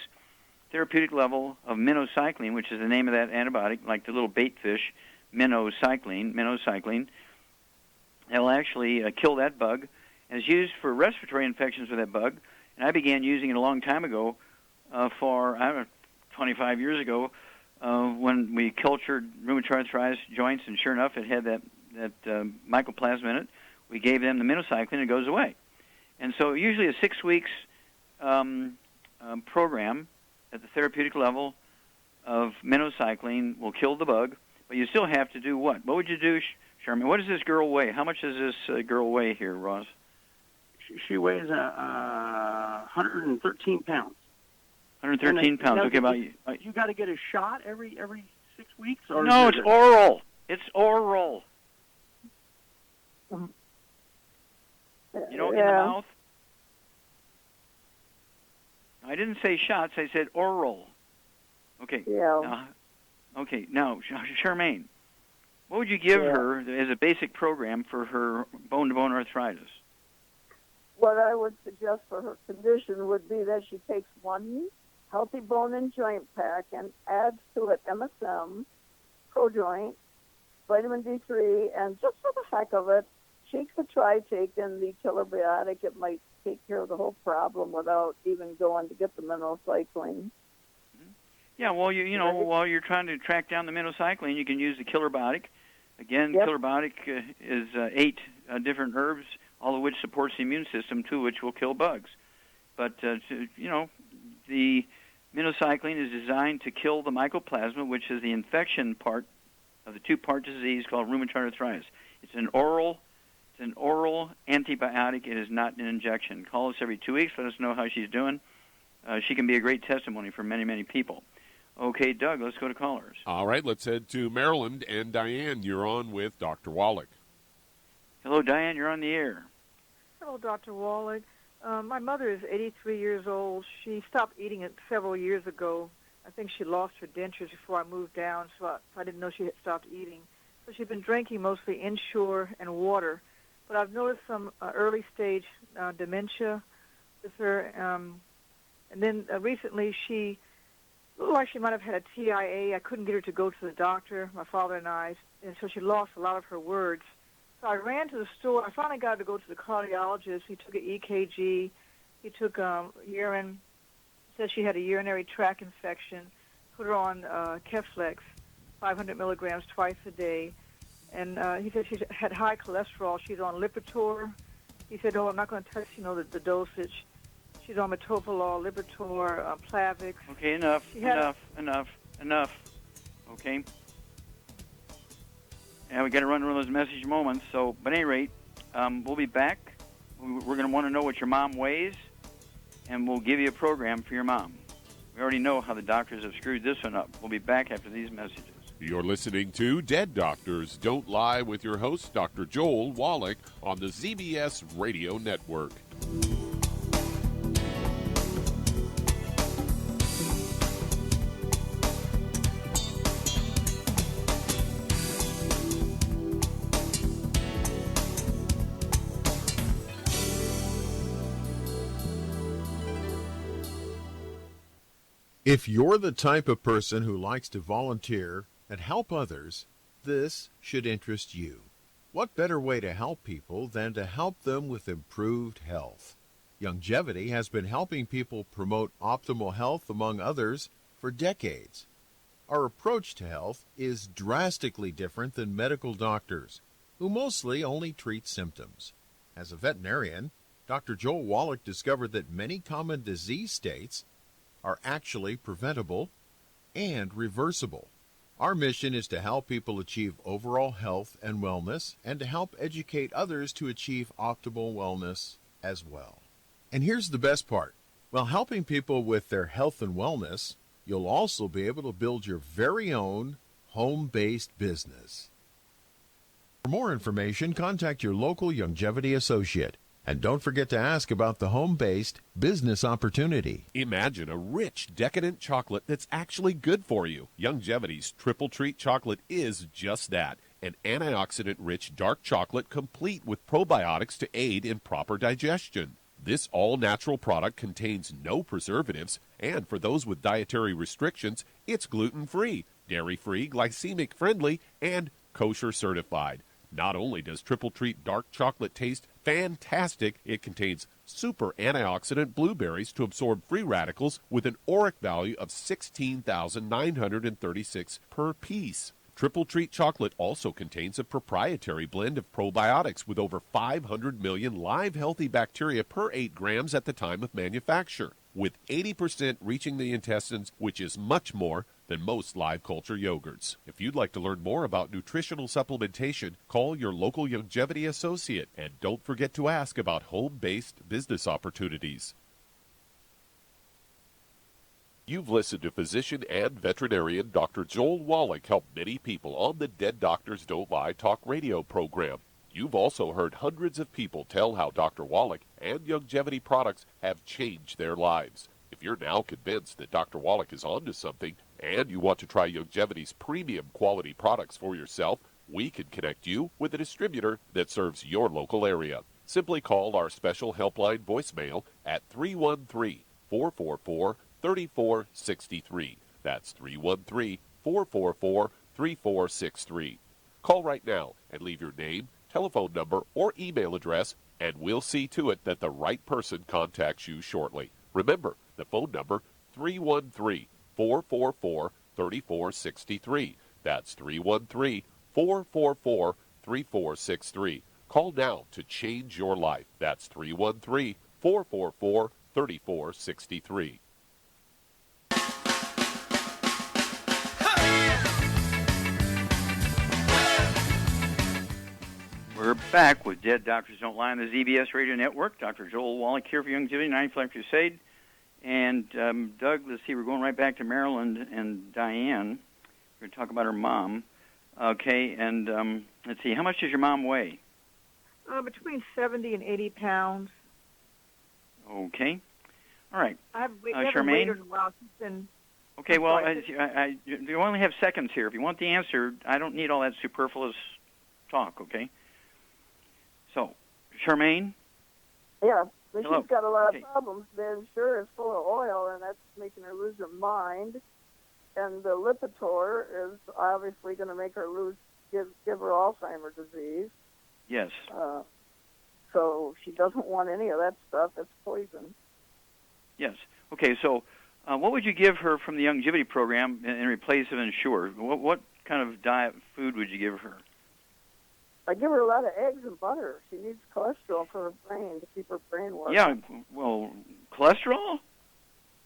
therapeutic level of minocycline, which is the name of that antibiotic, like the little bait fish, minocycline, it'll actually kill that bug. And it's used for respiratory infections with that bug. And I began using it a long time ago for, I don't know, 25 years ago when we cultured rheumatoid arthritis joints, and sure enough, it had that mycoplasma in it. We gave them the minocycline, and it goes away. And so usually a 6 weeks program at the therapeutic level of minocycline will kill the bug, but you still have to do what? What would you do, Sherman? What does this girl weigh? How much does this girl weigh here, Ross? She weighs 113 pounds. 113 pounds. Okay, about you got to get a shot every 6 weeks, or no? It's oral. It's oral. You know, in the mouth. I didn't say shots. I said oral. Okay. Yeah. Now, Charmaine, what would you give her as a basic program for her bone-to-bone arthritis? What I would suggest for her condition would be that she takes one healthy bone and joint pack and adds to it MSM, ProJoint, vitamin D3, and just for the heck of it, she could try taking the killer biotic. It might take care of the whole problem without even going to get the minocycline. Yeah, well, you know, while you're trying to track down the minocycline, you can use the killer biotic. Again, killer biotic is 8 different herbs, all of which supports the immune system, 2 of which will kill bugs. But, you know, the minocycline is designed to kill the mycoplasma, which is the infection part of the 2-part disease called rheumatoid arthritis. It's an oral antibiotic. It is not an injection. Call us every 2 weeks. Let us know how she's doing. She can be a great testimony for many, many people. Okay, Doug, let's go to callers. All right, let's head to Maryland. And Diane, you're on with Dr. Wallach. Hello, Diane. You're on the air. Hello, Dr. Wallach. My mother is 83 years old. She stopped eating it several years ago. I think she lost her dentures before I moved down, so I didn't know she had stopped eating. So she's been drinking mostly Ensure and water. But I've noticed some early-stage dementia with her. And then recently she looked like she might have had a TIA. I couldn't get her to go to the doctor, my father and I, and so she lost a lot of her words. So I ran to the store. I finally got her to go to the cardiologist. He took an EKG. He took urine. Said she had a urinary tract infection. Put her on Keflex, 500 milligrams twice a day. And he said she had high cholesterol. She's on Lipitor. He said, I'm not going to touch, the dosage. She's on metoprolol, Lipitor, Plavix. Okay, enough. Okay. Yeah, we got to run one of those message moments. So, but at any rate, we'll be back. We're going to want to know what your mom weighs, and we'll give you a program for your mom. We already know how the doctors have screwed this one up. We'll be back after these messages. You're listening to Dead Doctors Don't Lie with your host, Dr. Joel Wallach, on the ZBS Radio Network. If you're the type of person who likes to volunteer and help others, this should interest you. What better way to help people than to help them with improved health? Longevity has been helping people promote optimal health, among others, for decades. Our approach to health is drastically different than medical doctors, who mostly only treat symptoms. As a veterinarian, Dr. Joel Wallach discovered that many common disease states are actually preventable and reversible. Our mission is to help people achieve overall health and wellness, and to help educate others to achieve optimal wellness as well. And here's the best part. While helping people with their health and wellness, you'll also be able to build your very own home-based business. For more information, contact your local longevity associate. And don't forget to ask about the home-based business opportunity. Imagine a rich, decadent chocolate that's actually good for you. Youngevity's Triple Treat chocolate is just that. An antioxidant-rich dark chocolate complete with probiotics to aid in proper digestion. This all-natural product contains no preservatives, and for those with dietary restrictions, it's gluten-free, dairy-free, glycemic-friendly, and kosher certified. Not only does Triple Treat dark chocolate taste fantastic, it contains super antioxidant blueberries to absorb free radicals with an ORAC value of 16,936 per piece. Triple Treat chocolate also contains a proprietary blend of probiotics with over 500 million live healthy bacteria per 8 grams at the time of manufacture, with 80% reaching the intestines, which is much more than most live culture yogurts. If you'd like to learn more about nutritional supplementation, call your local Youngevity associate, and don't forget to ask about home-based business opportunities. You've listened to physician and veterinarian Dr. Joel Wallach help many people on the Dead Doctors Don't Lie talk radio program. You've also heard hundreds of people tell how Dr. Wallach and Youngevity products have changed their lives. If you're now convinced that Dr. Wallach is onto something and you want to try Youngevity's premium quality products for yourself, we can connect you with a distributor that serves your local area. Simply call our special helpline voicemail at 313-444-3463. That's 313-444-3463. Call right now and leave your name, telephone number, or email address, and we'll see to it that the right person contacts you shortly. Remember, the phone number, 313-444-3463. That's 313-444-3463. Call now to change your life. That's 313-444-3463. We're back with Dead Doctors Don't Lie on the ZBS Radio Network. Dr. Joel Wallach here for Youngevity, 9th Life Crusade. And Doug, let's see, we're going right back to Maryland and Diane. We're going to talk about her mom. Okay, and let's see, how much does your mom weigh? Between 70 and 80 pounds. Okay. All right. Charmaine? In a while. She's been okay, well, you only have seconds here. If you want the answer, I don't need all that superfluous talk, okay? So, Charmaine? Yeah, but Hello. she's got a lot of problems. The insurer is full of oil, and that's making her lose her mind. And the Lipitor is obviously going to make her give her Alzheimer's disease. Yes. So she doesn't want any of that stuff. It's poison. Yes. Okay, so what would you give her from the Youngevity program in place of Ensure? What kind of diet food would you give her? I give her a lot of eggs and butter. She needs cholesterol for her brain to keep her brain working. Yeah, well, cholesterol?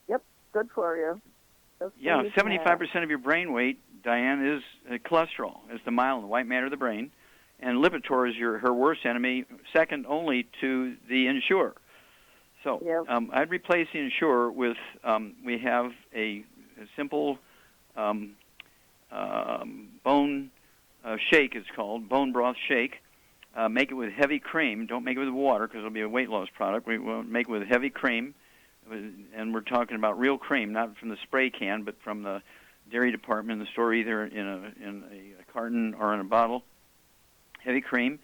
Yep, good for you. Yeah, 75% of your brain weight, Diane, is cholesterol. It's the myelin, the white matter of the brain. And Lipitor is her worst enemy, second only to the Ensure. So I'd replace the Ensure with, we have a simple bone shake, it's called, bone broth shake. Make it with heavy cream. Don't make it with water because it'll be a weight loss product. We will make it with heavy cream, and we're talking about real cream, not from the spray can, but from the dairy department in the store, either in a carton or in a bottle. Heavy cream.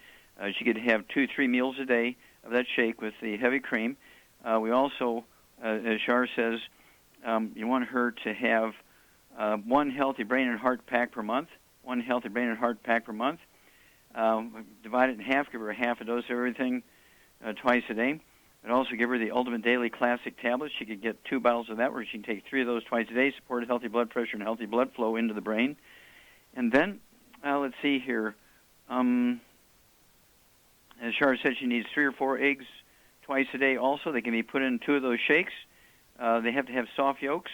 She could have 2-3 meals a day of that shake with the heavy cream. We also, as Shar says, you want her to have one healthy brain and heart pack per month. One healthy brain and heart pack per month. Divide it in half, give her half a dose of everything twice a day. I'd also give her the Ultimate Daily Classic tablets. She could get 2 bottles of that, where she can take 3 of those twice a day, support healthy blood pressure and healthy blood flow into the brain. And then, let's see here. As Shar said, she needs 3 or 4 eggs twice a day also. They can be put in 2 of those shakes. They have to have soft yolks.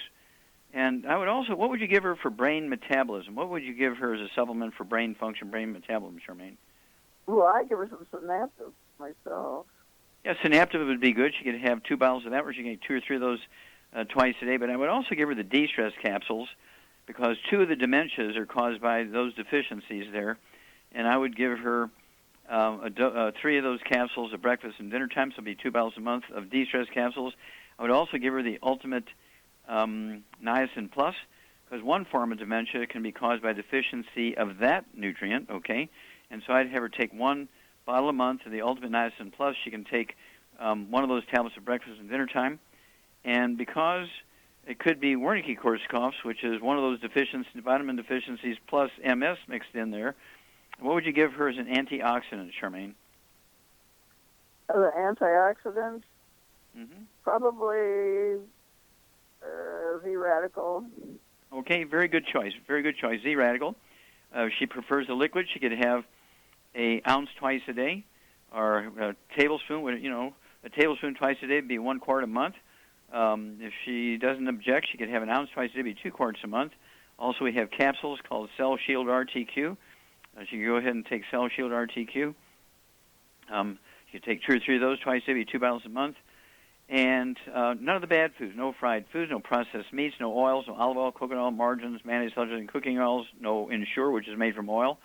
And I would also, what would you give her for brain metabolism? What would you give her as a supplement for brain function, brain metabolism, Charmaine? Well, I give her some Synaptive myself. Yeah, Synaptive would be good. She could have 2 bottles of that, where she can get 2 or 3 of those twice a day. But I would also give her the de-stress capsules, because 2 of the dementias are caused by those deficiencies there. And I would give her 3 of those capsules at breakfast and dinner time, so it'll be 2 bottles a month of de-stress capsules. I would also give her the ultimate niacin plus, because one form of dementia can be caused by deficiency of that nutrient, okay? And so I'd have her take 1 bottle a month of the ultimate niacin plus. She can take one of those tablets at breakfast and dinner time. And because it could be Wernicke-Korsakoff's, which is one of those vitamin deficiencies plus MS mixed in there, what would you give her as an antioxidant, Charmaine? The antioxidants? Mm-hmm. Probably Z-radical. Okay, very good choice. Very good choice. Z-radical. She prefers a liquid. She could have an ounce twice a day, or a tablespoon. A tablespoon twice a day would be 1 quart a month. If she doesn't object, she could have an ounce twice a day, be 2 quarts a month. Also, we have capsules called Cell Shield RTQ. She can go ahead and take Cell Shield RTQ. You could take 2 or 3 of those twice a day, 2 bottles a month. And none of the bad foods, no fried foods, no processed meats, no oils, no olive oil, coconut oil, margarines, mayonnaise, and cooking oils, no Ensure, which is made from oil,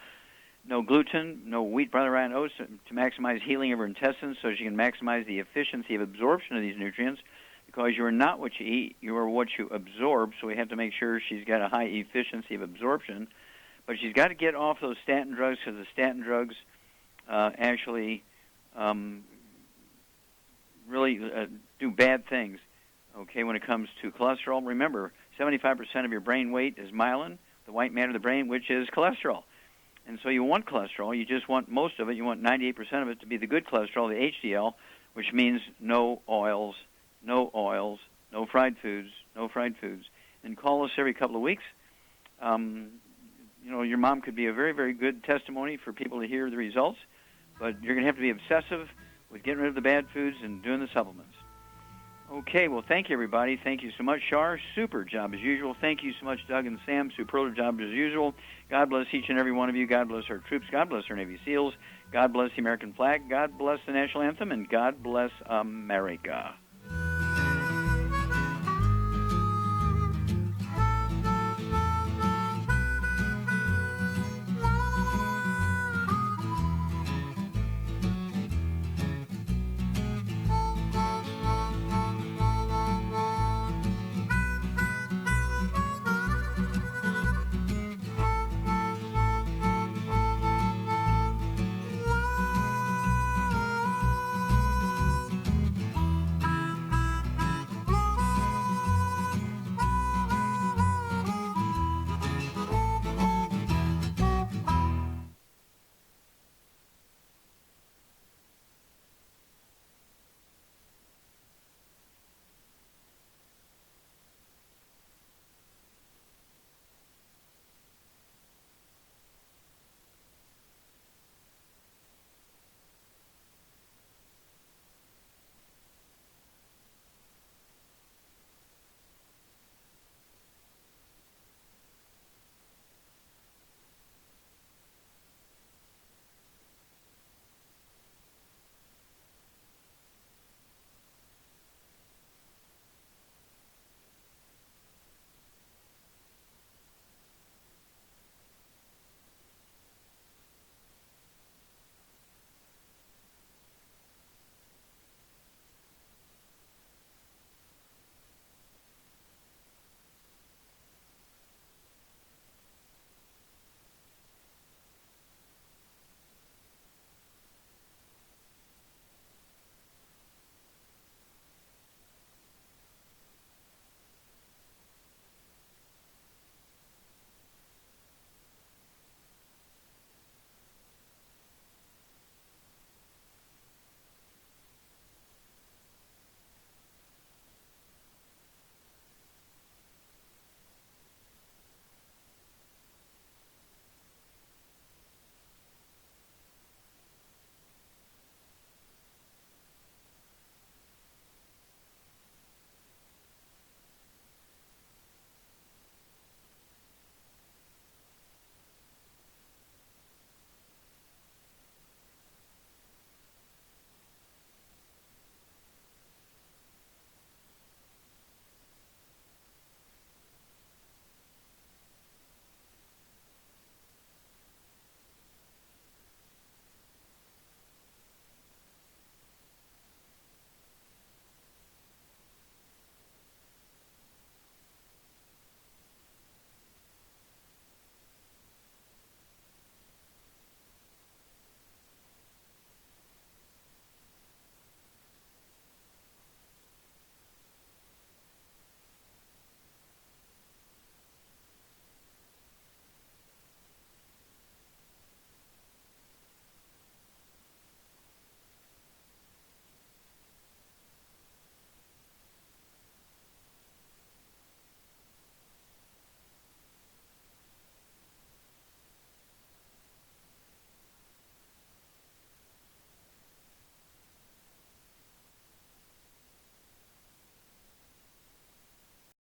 no gluten, no wheat, brown rye, and oats to maximize healing of her intestines so she can maximize the efficiency of absorption of these nutrients, because you are not what you eat, you are what you absorb, so we have to make sure she's got a high efficiency of absorption. But she's got to get off those statin drugs, because the statin drugs actually really do bad things, okay, when it comes to cholesterol. Remember, 75% of your brain weight is myelin, the white matter of the brain, which is cholesterol. And so you want cholesterol. You just want most of it. You want 98% of it to be the good cholesterol, the HDL, which means no oils, no fried foods, And call us every couple of weeks. Your mom could be a very, very good testimony for people to hear the results, but you're going to have to be obsessive with getting rid of the bad foods and doing the supplements. Okay, well, thank you, everybody. Thank you so much, Shar. Super job as usual. Thank you so much, Doug and Sam. Superlative job as usual. God bless each and every one of you. God bless our troops. God bless our Navy SEALs. God bless the American flag. God bless the national anthem. And God bless America.